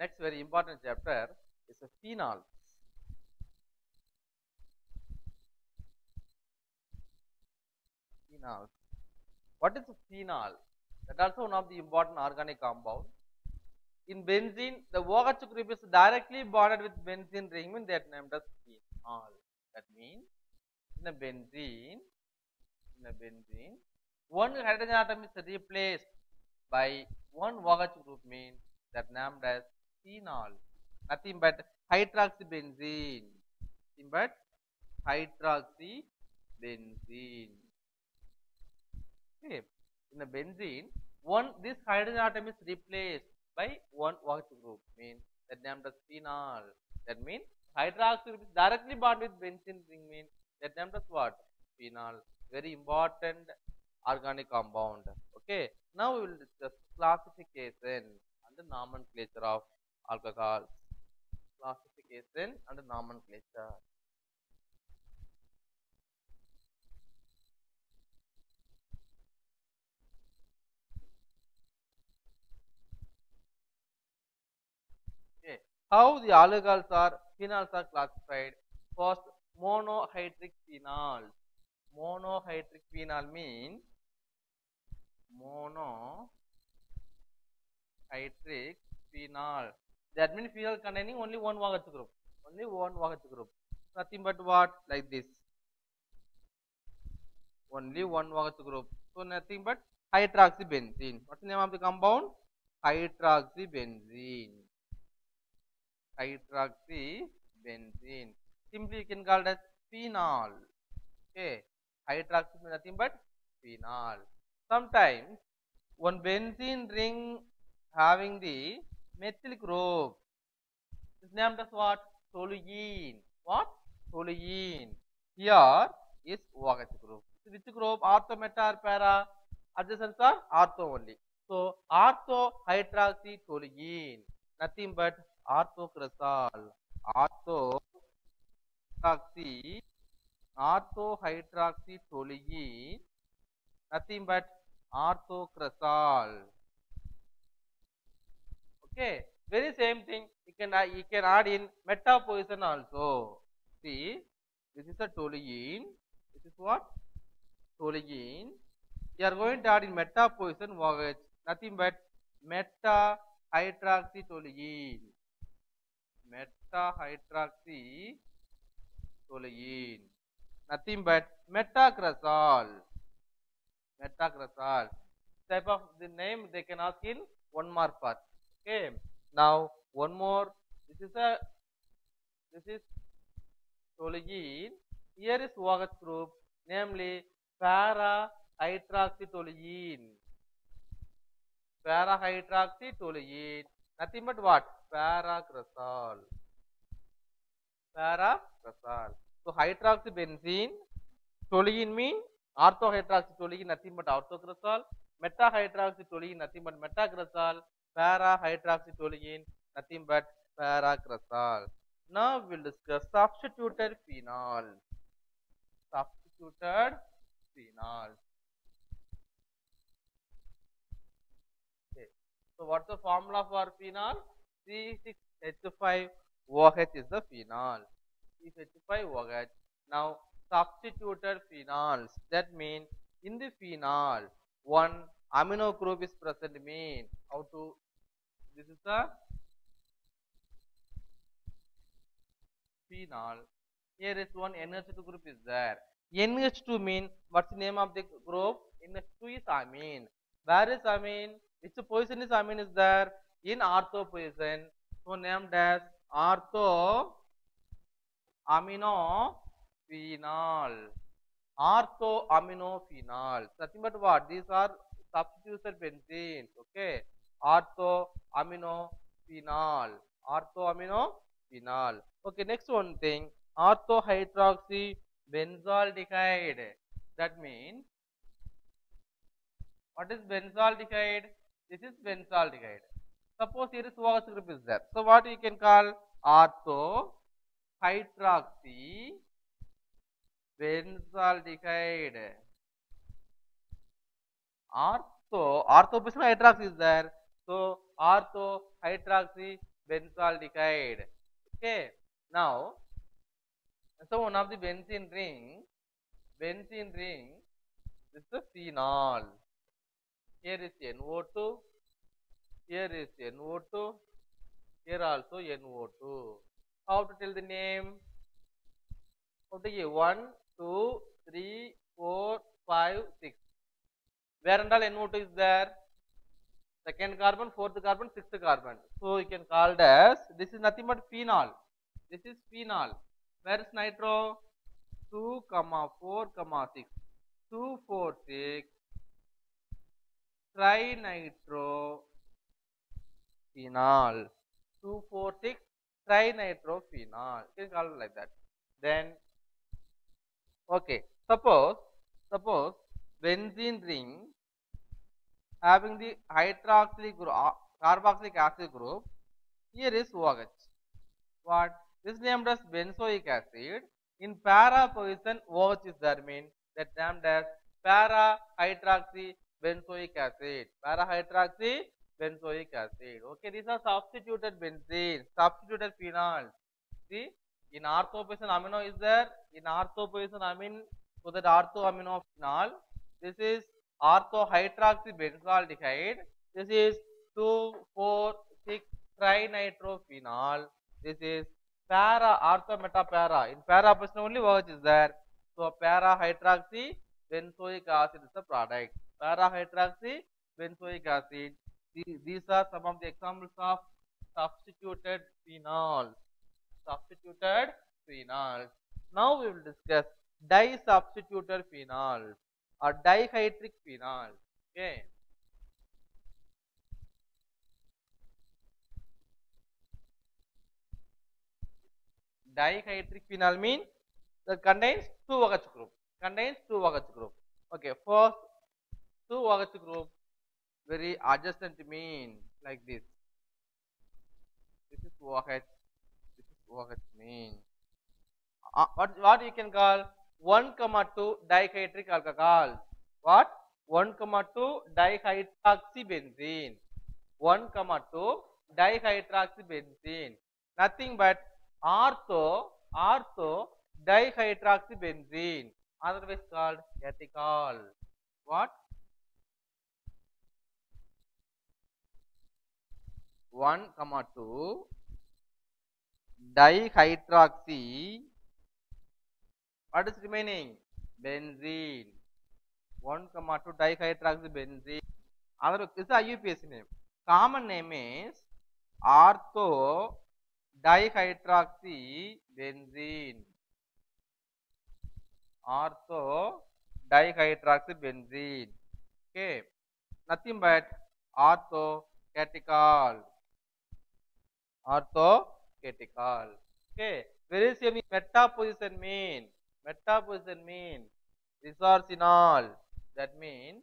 Next very important chapter is a phenol. Phenol. What is a phenol? That also one of the important organic compound. In benzene, the OH group is directly bonded with benzene ring, means that named as phenol. That means in a benzene, one hydrogen atom is replaced by one OH group, means that named as phenol. Nothing but hydroxybenzene. Nothing but hydroxybenzene. Okay. In a benzene, this hydrogen atom is replaced by one OH group, means that named as phenol. That means hydroxy group is directly bonded with benzene ring, means that named as what? Phenol. Very important organic compound. Okay. Now we will discuss classification and the nomenclature of alcohols. Classification and the nomenclature. Okay. How the phenols are classified? First, monohydric phenols. Monohydric phenol means monohydric phenol. That means phenol containing only one OH group. Only one OH group. Nothing but what? Like this. Only one OH group. So nothing but hydroxybenzene. What's the name of the compound? Hydroxybenzene. Hydroxybenzene. Simply you can call it as phenol. Okay. Hydroxy means nothing but phenol. Sometimes one benzene ring having the methyl group is named as what? Toluene. What? Toluene. Here is OH group. Which group? Ortho, meta or para? Adjacents are ortho only. So ortho hydroxy toluene. Nothing but orthocresol. Orthohydroxytoluene, nothing but orthocresol. Okay, very same thing. You can add in meta position also. See, this is a toluene. This is what? Toluene. You are going to add in meta position OH. Nothing but meta hydroxytoluene. Meta hydroxytoluene. Nothing but metacresol. Metacresol. Type of the name they can ask in 1 mark part. Okay. Now one more. This is toluene. Here is OH group, namely para hydroxytoluene. Para hydroxytoluene. Nothing but what? Paracresol. Paracresol. So hydroxybenzene, toluene means orthohydroxytoluene, nothing but orthocresol. Metahydroxytoluene, nothing but metacresol. Parahydroxytoluene, nothing but paracresol. Now we'll discuss substituted phenol. Substituted phenol. Okay. So what's the formula for phenol? C6H5OH is the phenol. C6H5OH. Now substituted phenols. That means in the phenol, one amino group is present. Mean how to? This is the phenol. Here is one NH2 group is there. NH2 mean what's the name of the group? NH2 is amine. Where is amine? Which position is amine is there? In ortho position. So named as ortho amino phenol. Ortho amino phenol. Nothing but what? These are substituted benzene. Okay. Ortho amino phenol. Ortho amino phenol. Okay. Next one thing. Ortho hydroxy benzaldehyde. That means what is benzaldehyde? This is benzaldehyde. Suppose here is OH group is there. So what you can call ortho hydroxy benzaldehyde. Ortho position hydroxy is there. So ortho hydroxy benzaldehyde. Okay. Now, so one of the benzene ring, this is the phenol. Here is NO2, here is NO2, here also NO2. How to tell the name? Okay, 1, 2, 3, 4, 5, 6. Where and all NO2 is there? Second carbon, fourth carbon, sixth carbon. So you can call it as, this is nothing but phenol. This is phenol. Where is nitro? 2, 4, 6. 2, 4, 6. Trinitrophenol. 2, 4, 6. Trinitrophenol. You can call it like that. Then, okay. Suppose benzene ring having the hydroxy group, carboxylic acid group. Here is OH. What? This named as benzoic acid. In para position, OH is there, mean that named as para hydroxy benzoic acid. Para hydroxy benzoic acid. Okay, these are substituted benzene, substituted phenols. See, in ortho position amino is there. In ortho position amine, so that ortho amino phenol. This is ortho hydroxy benzaldehyde. This is 2, 4, 6 trinitrophenol. This is para ortho meta para. In para position only OH is there. So para hydroxy benzoic acid is the product. Para hydroxy benzoic acid. These are some of the examples of substituted phenols. Substituted phenols. Now we will discuss disubstituted phenols or dihydric phenols. Okay. Dihydric phenol means that contains 2 OH group. Contains 2 OH group. Okay. First 2 OH group very adjacent mean like this. This is OH. This is OH mean. What you can call 1, 2 dihydric alcohol. What? 1, 2 dihydroxybenzene. 1, 2 dihydroxybenzene. Nothing but ortho dihydroxybenzene. Otherwise called catechol. What? 1, 2 dihydroxy. What is remaining? Benzene. 1, 2 dihydroxybenzene. Other is the IUPAC name. Common name is ortho dihydroxybenzene. Ortho dihydroxybenzene. Okay. Nothing but ortho catechol. Ortho catechol. Okay. Where is your meta position mean? Meta position mean resorcinol. That means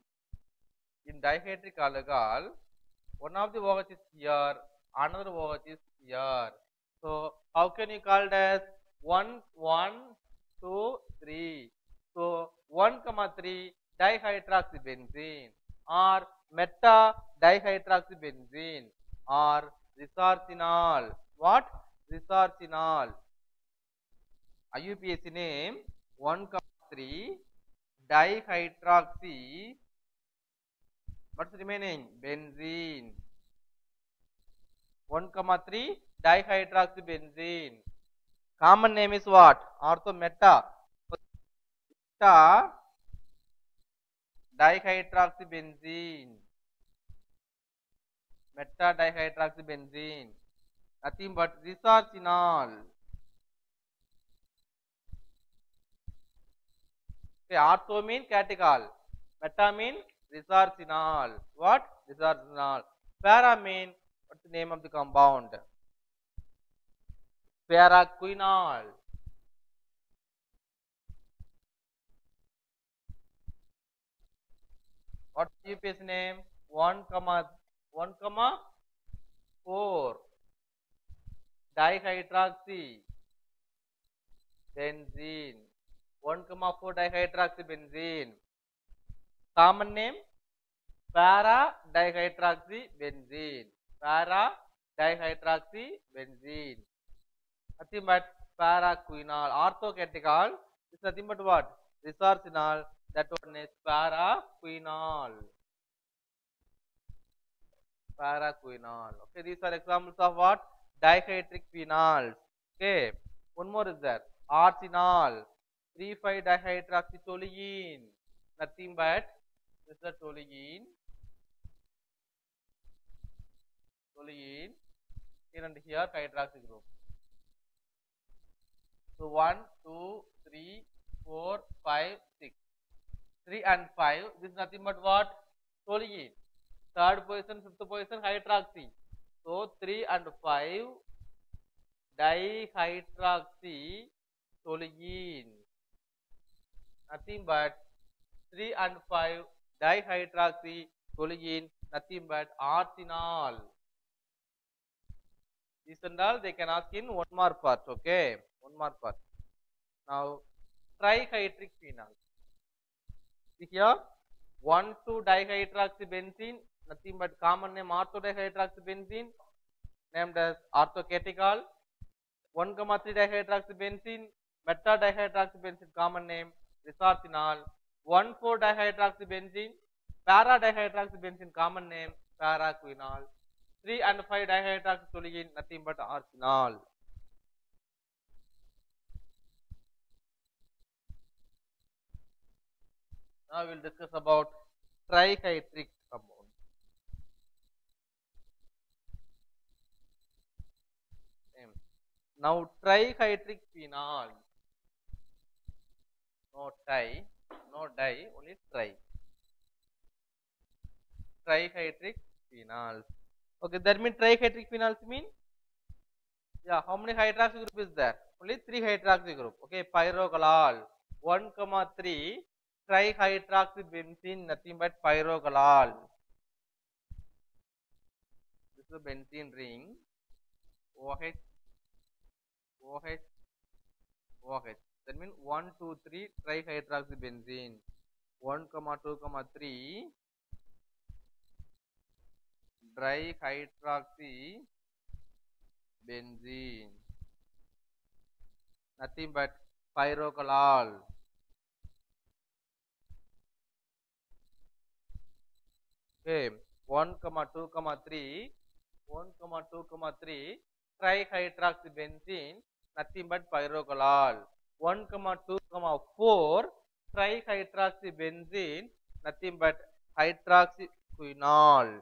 in dihydric alcohol, one of the OH is here, another OH is here. So how can you call it as 1, 2, 3? So 1, 3 dihydroxybenzene or meta dihydroxybenzene or resorcinol. What? Resorcinol. IUPAC name 1, 3 dihydroxy. What's remaining? Benzene. 1, 3 dihydroxybenzene. Common name is what? Ortho meta. Meta dihydroxybenzene. Meta dihydroxybenzene. Nothing but resorcinol. Okay, ortho mean catechol. Meta mean resorcinol. What? Resorcinol. Para mean, what's the name of the compound? Paraquinol. What's the UPAC name? 1, 4 dihydroxy benzene. 1, 4 dihydroxybenzene. Common name para dihydroxybenzene. Para dihydroxybenzene. Nothing but paraquinol. Orthocategal is nothing but what? Resorcinol. That one is paraquinol. Paraquinol. Okay, these are examples of what? Dihydric phenols. Okay, one more is there. Arsenol. 3,5-dihydroxytoluene. Nothing but this is the toluene. Toluene. Here and here hydroxy group. So 1, 2, 3, 4, 5, 6. 3 and 5. This is nothing but what? Toluene. Third position, fifth position, hydroxy. So 3 and 5 dihydroxy toluene. Nothing but 3 and 5 dihydroxy toluene. Nothing but arsenol. These and all they can ask in one more part. Okay, one more part. Now trihydric phenol. See here 1,2-dihydroxybenzene. Nothing but common name ortho-dihydroxybenzene named as orthocatechol. 1,3-dihydroxybenzene, beta-dihydroxybenzene common name resorcinol. 1,4-dihydroxybenzene, para-dihydroxybenzene common name paraquinol. 3 and 5-dihydroxytoluene nothing but arsenol. Now we will discuss about trihydric compound. Now trihydric phenol. No di, no di, only tri. Trihydric phenols. Okay, that means trihydric phenols mean, yeah, how many hydroxy group is there? Only 3 hydroxy group. Okay, pyrogalol 1,3 trihydroxybenzene nothing but pyrogalol. This is a benzene ring. OH, OH, OH. That means 1, 2, 3 trihydroxybenzene. 1, 2, 3 dihydroxybenzene. Nothing but pyrogalol. Okay, 1, 2, 3 trihydroxybenzene nothing but pyrogalol. 1, 2, 4 trihydroxybenzene nothing but hydroxyquinol.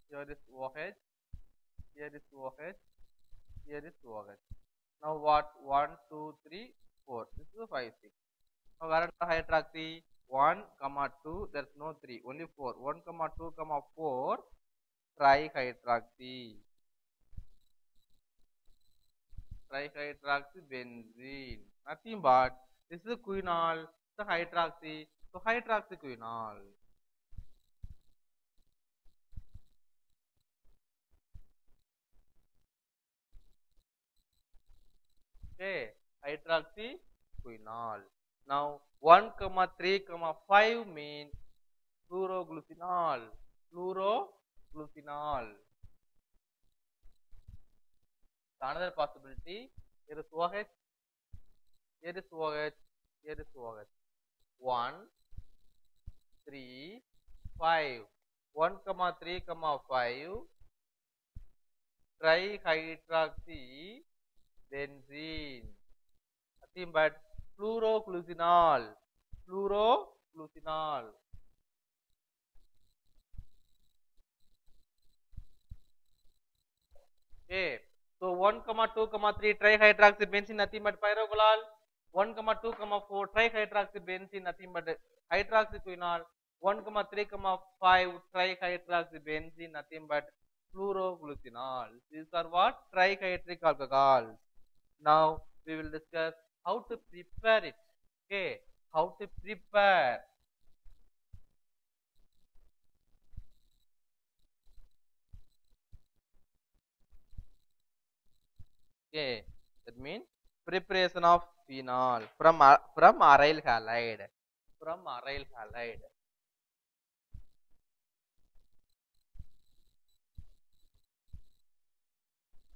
Here is OH, here is OH, here is OH. Now what? 1, 2, 3, 4. This is 5, 6. Now where are the hydroxy? 1, 2, there is no 3, only 4. 1, 2, 4 trihydroxy. Trihydroxybenzene. Nothing but this is quinol, the hydroxy, so hydroxyquinol. Okay, hydroxyquinol. Now 1, 3, 5 means fluoroglucinol. Fluoroglucinol. So another possibility, here is OH, here is OH, here is OH. 1, 3, 5. 1, 3, 5 trihydroxybenzene. Nothing but fluoroglucinol. Fluoroglucinol. Okay. So 1, 2, 3 trihydroxybenzene nothing but pyrogalol. 1, 2, 4 trihydroxybenzene nothing but hydroxyquinol. 1, 3, 5 trihydroxybenzene nothing but fluoroglucinol. These are what? Trihydric alcohols. Now we will discuss how to prepare it. Okay, how to prepare. Okay, that means preparation of phenol from aryl halide. From aryl halide.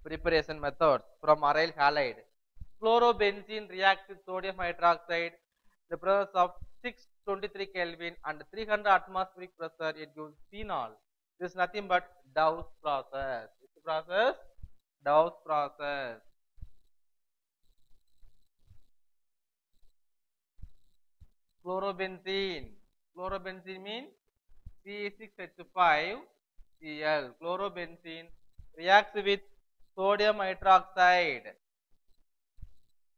Preparation methods from aryl halide. Chlorobenzene reacts with sodium hydroxide. The presence of 623 Kelvin and 300 atmospheric pressure, it gives phenol. This is nothing but Dow's process. Which process? Dow's process. Chlorobenzene. Chlorobenzene means C6H5Cl. Chlorobenzene reacts with sodium hydroxide.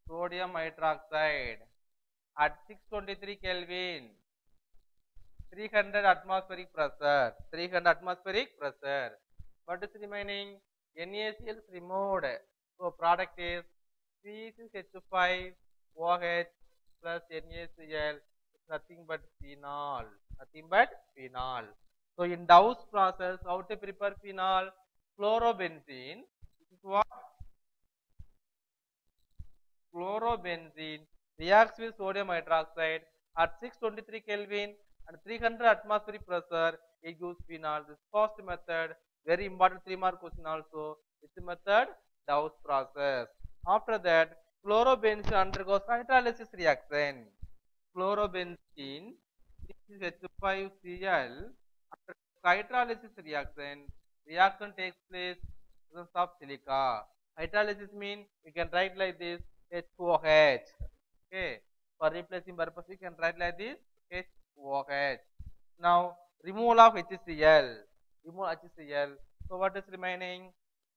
Sodium hydroxide at 623 Kelvin, 300 atmospheric pressure. 300 atmospheric pressure. What is remaining? NaCl is removed. So product is C6H5OH plus NaCl. It's nothing but phenol. Nothing but phenol. So in Dow's process, how to prepare phenol? Chlorobenzene. This is what? Chlorobenzene reacts with sodium hydroxide at 623 Kelvin and 300 atmospheric pressure. It gives phenol. This first method, very important 3-mark question also. It's a method, Dow's process. After that, chlorobenzene undergoes hydrolysis reaction. Chlorobenzene, this is H5Cl, after hydrolysis reaction, reaction takes place in presence of silica. Hydrolysis means we can write like this H2OH. Okay, for replacing purpose we can write like this H2OH. Now removal of HCl. Remove HCl. So what is remaining?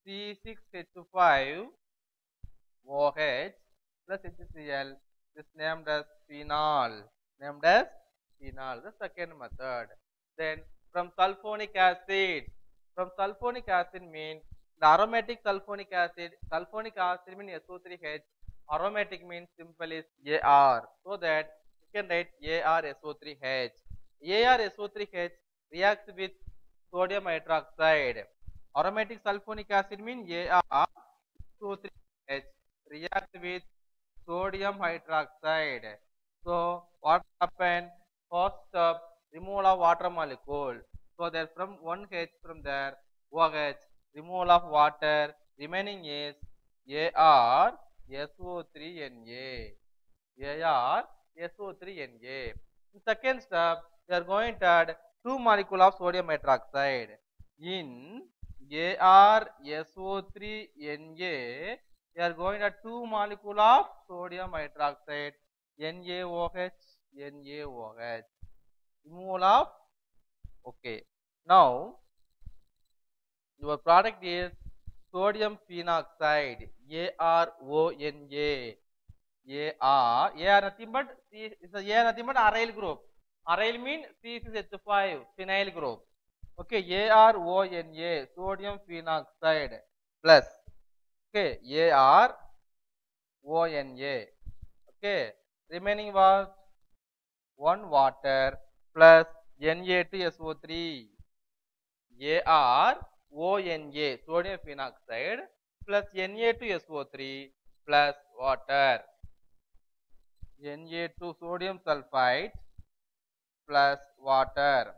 C6H5OH plus HCl. This named as phenol. Named as phenol. The second method. Then from sulfonic acid. From sulfonic acid means the aromatic sulfonic acid. Sulfonic acid means SO3H. Aromatic means simple is Ar. So that you can write ArSO3H. ArSO3H reacts with sodium hydroxide. Aromatic sulfonic acid means ArSO3H reacts with sodium hydroxide. So what happened? First step, removal of water molecule. So there from 1H from there, OH, removal of water, remaining is ArSO3Na. ArSO3Na. In second step, we are going to add 2 molecules of sodium hydroxide. In ArSO3Na, we are going to add 2 molecules of sodium hydroxide. NaOH, NaOH. Removal of, okay. Now, your product is sodium phenoxide, ARONA. AR nothing but nothing but aryl group. Aryl means C6H5 phenyl group. Okay, ARONA, sodium phenoxide plus. Okay, ARONA. Okay, remaining was 1 water plus Na2SO3. ARONA, sodium phenoxide plus Na2SO3 plus water. Na2 sodium sulfite plus water.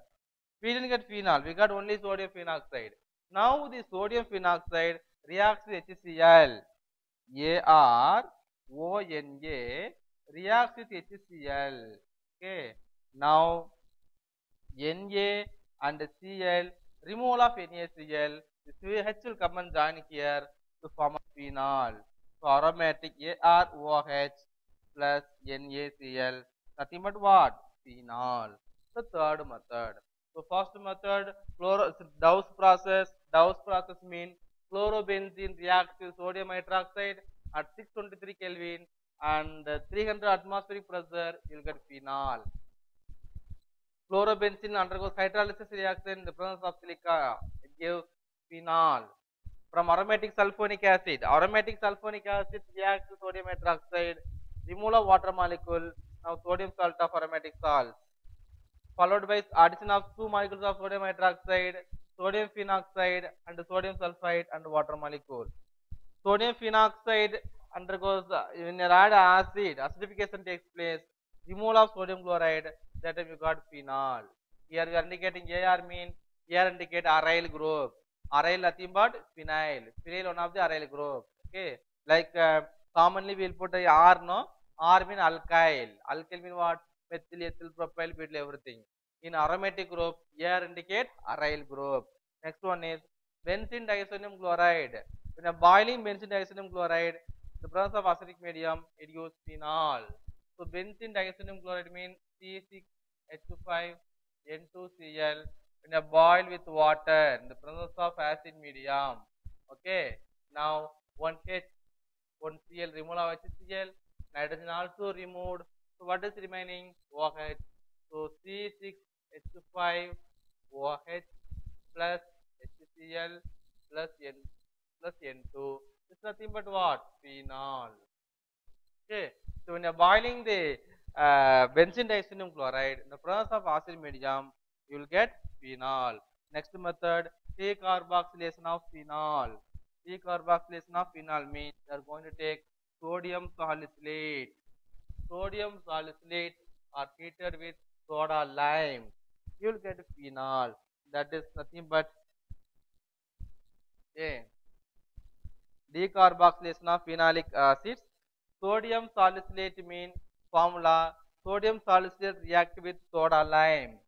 We didn't get phenol, we got only sodium phenoxide. Now the sodium phenoxide reacts with HCl. ARONA reacts with HCl. Okay. Now Na and Cl, removal of NaCl, the CH will come and join here to form a phenol. So aromatic AROH plus NaCl, nothing but what? Phenol. The third method. So first method, Dow's process. Dow's process means chlorobenzene reacts with sodium hydroxide at 623 Kelvin and 300 atmospheric pressure, you will get phenol. Chlorobenzene undergoes hydrolysis reaction in the presence of silica. It gives phenol. From aromatic sulfonic acid. Aromatic sulfonic acid reacts with sodium hydroxide. Removal of water molecule. Now sodium salt of aromatic salt. Followed by addition of 2 molecules of sodium hydroxide, sodium phenoxide and sodium sulfite and water molecule. Sodium phenoxide undergoes, when you add acid, acidification takes place. Removal of sodium chloride, that time you got phenol. Here we are indicating AR mean, here indicate aryl group. Aryl nothing but phenyl. Phenyl one of the aryl group. Okay. Like commonly we will put a R, no? R mean alkyl. Alkyl mean what? Methyl, ethyl, propyl, butyl, everything. In aromatic group, air indicate aryl group. Next one is benzene disodium chloride. When a boiling benzene disodium chloride, the presence of acidic medium, it gives phenol. So benzene disodium chloride means C6H5 N2Cl when you boil with water in the presence of acid medium. Okay. Now one H, one Cl removed of HCl, nitrogen also removed. So what is remaining? OH. So C6H5 OH plus HCl plus N2. It's nothing but what? Phenol. Okay. So when you are boiling the benzene disodium chloride in the presence of acid medium, you will get phenol. Next method, decarboxylation of phenol. Decarboxylation of phenol means you are going to take sodium salicylate. Sodium salicylate are heated with soda lime. You will get phenol. That is nothing but okay, decarboxylation of phenolic acids. Sodium salicylate mean formula. Sodium salicylate react with soda lime.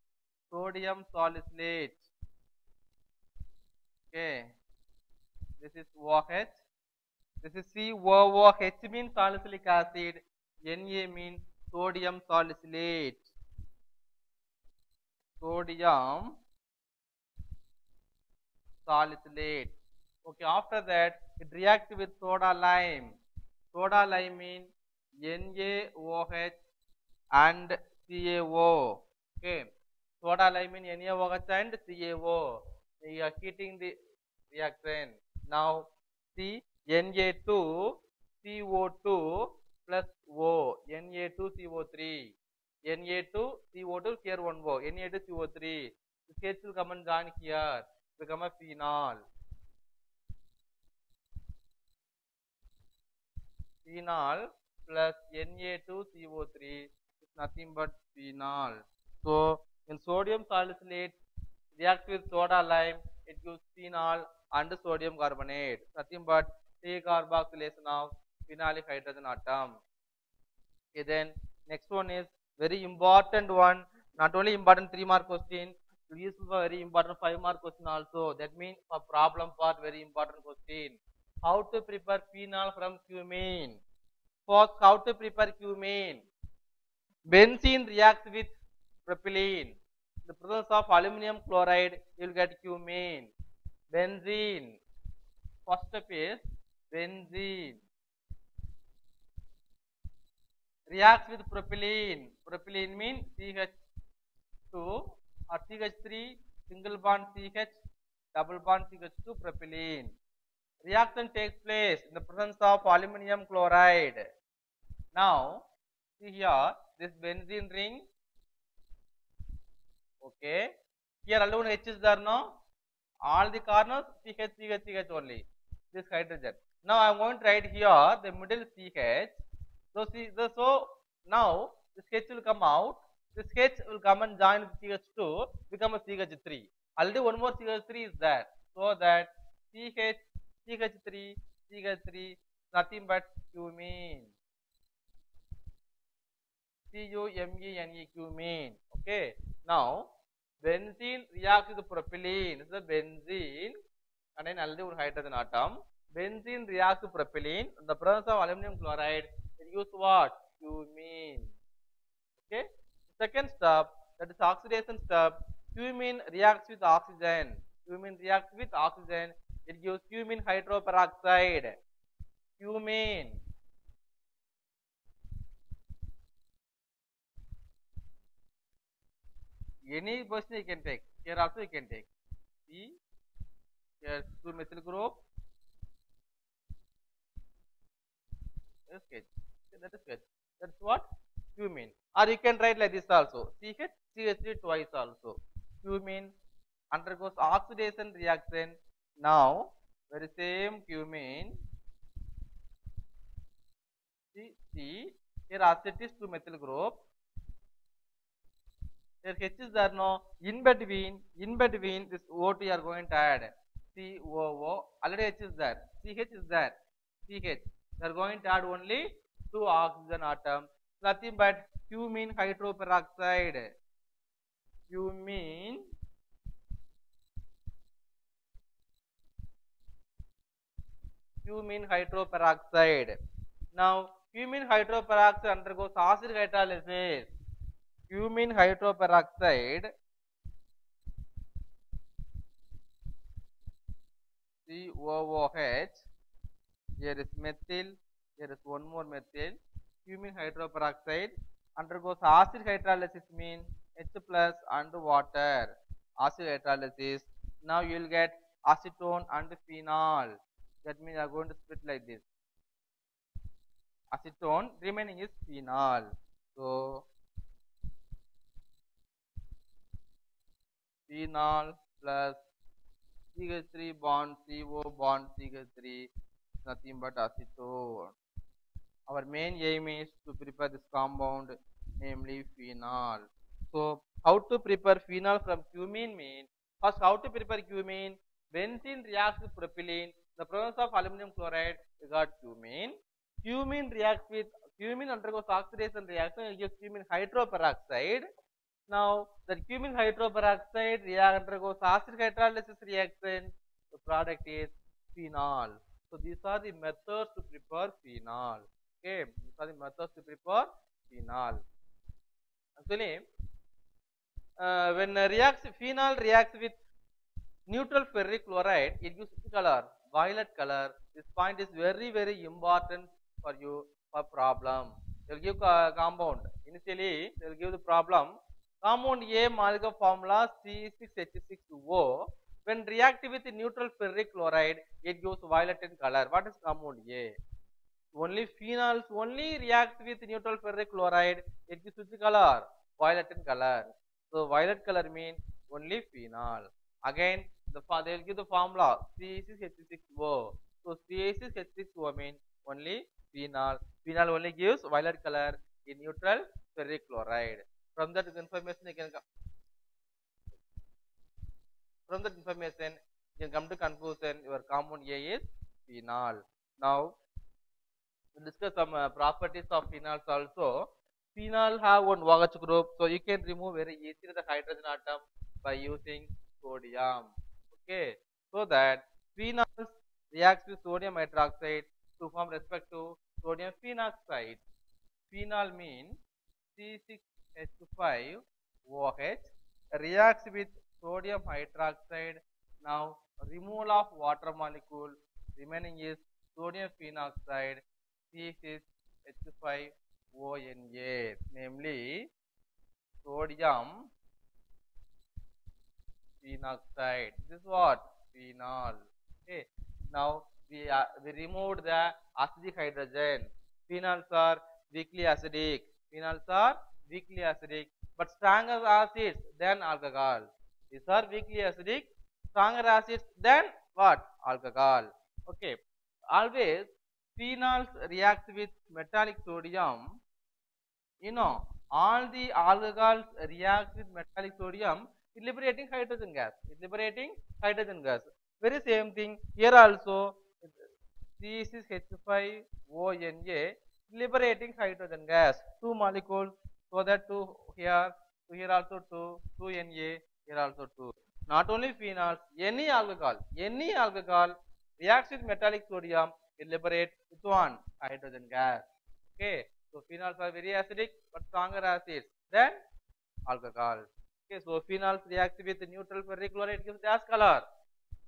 Sodium salicylate. Okay. This is OH. This is COOH means salicylic acid. Na means sodium salicylate. Sodium salicylate. Okay. After that, it reacts with soda lime. Soda lime means NaOH and CaO. Okay. Soda lime means NaOH and CaO. We are heating the reaction. Now see Na2 CO2 plus O. Na2 CO3. Na2 CO2 here one O. Na2 CO3. This H will come and join here. Become a phenol. Phenol plus Na2CO3 is nothing but phenol. So in sodium salicylate reacts with soda lime, it gives phenol and sodium carbonate. Nothing but decarboxylation of phenolic hydrogen atom. Okay, then next one is very important one. Not only important 3-mark question, it is very important 5-mark question also. That means for problem part very important question. How to prepare phenol from cumene? First, how to prepare cumene? Benzene reacts with propylene. In the presence of aluminum chloride, you will get cumene. Benzene. First step is benzene. Reacts with propylene. Propylene means CH2 or CH3, single bond CH, double bond CH2, propylene. Reaction takes place in the presence of aluminum chloride. Now, see here, this benzene ring. Okay. Here alone H is there, no? All the corners CH only. This hydrogen. Now I am going to write here the middle CH. So now this H will come out. This H will come and join with CH2, become a CH3. Already one more CH3 is there. So that CH, CH3, CH3, nothing but cumene. CUMENE, cumene. Okay. Now benzene reacts with propylene. This is the benzene and then already hydrogen atom. Benzene reacts with propylene. In the presence of aluminum chloride, it gives what? Cumene. Okay. Second step, that is oxidation step. Cumene reacts with oxygen. Cumene reacts with oxygen. It gives cumene hydroperoxide. Cumene. Any position you can take. Here also you can take. See, here 2 methyl group. Sketch. That is sketch. That's what cumene. Or you can write like this also. CH3 twice also. Cumene undergoes oxidation reaction. Now, very same cumene. See, here acid is 2 methyl group. Here H is there, no? In between this O2 you are going to add. COO. Already H is there. CH is there. CH. We are going to add only two oxygen atoms. Nothing but cumene hydroperoxide. Cumene hydroperoxide. Now, cumene hydroperoxide undergoes acid hydrolysis. Cumene hydroperoxide COOH. Here is methyl. Here is one more methyl. Cumene hydroperoxide undergoes acid hydrolysis, means H plus and water. Acid hydrolysis. Now you will get acetone and phenol. That means you are going to split like this. Acetone, remaining is phenol. So phenol plus CH3 bond CO bond CH3, nothing but acetone. Our main aim is to prepare this compound, namely phenol. So how to prepare phenol from cumene means, first how to prepare cumene? Benzene reacts with propylene. The presence of aluminum chloride, we got cumene. Cumene reacts with cumene undergoes oxidation reaction, it gives cumene hydroperoxide. Now the cumene hydroperoxide undergoes acid hydrolysis reaction. The product is phenol. So these are the methods to prepare phenol. Okay, these are the methods to prepare phenol. Actually, when phenol reacts with neutral ferric chloride, it gives which color? Violet color. This point is very important for you for problem. They will give compound. Initially, they will give the problem. Compound A molecular formula C6H6O. When reactive with neutral ferric chloride, it gives violet in color. What is compound A? Only phenols only reacts with neutral ferric chloride. It gives which color? Violet in color. So violet color means only phenol. Again, they will give the formula C6H6O. So C6H6O means only phenol. Phenol only gives violet color in neutral ferric chloride. From that information you can come to conclusion your compound A is phenol. Now we discuss some properties of phenols also. Phenol have one OH group, so you can remove very easily the hydrogen atom by using sodium. Okay, so that phenols reacts with sodium hydroxide to form respective sodium phenoxide. Phenol means C6H5OH reacts with sodium hydroxide. Now removal of water molecule, remaining is sodium phenoxide C6H5ONA, namely sodium phenoxide. This is what? Phenol. Okay. Now we removed the acidic hydrogen. Phenols are weakly acidic. Phenols are weakly acidic, but stronger acids than alcohol. These are weakly acidic, stronger acids than what? Alcohol. Okay. Always phenols react with metallic sodium. You know, all the alcohols react with metallic sodium, liberating hydrogen gas. Very same thing here also. C6H5ONA liberating hydrogen gas. Two molecules, so that two here also two Na, here also two. Not only phenols, any alcohol reacts with metallic sodium, it liberates with one hydrogen gas. Okay, so phenols are very acidic but stronger acids than alcohol. Okay, so phenols react with neutral ferric chloride, gives dash color,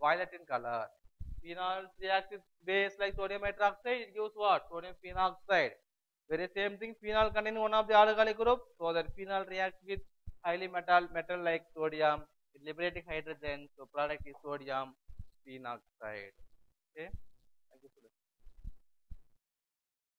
violet in color. Phenols react with base like sodium hydroxide, it gives what? Sodium phenoxide. Very same thing, phenol contains one of the alkali group, so that phenol reacts with highly metal like sodium, it liberating hydrogen, so product is sodium phenoxide. Okay, thank you for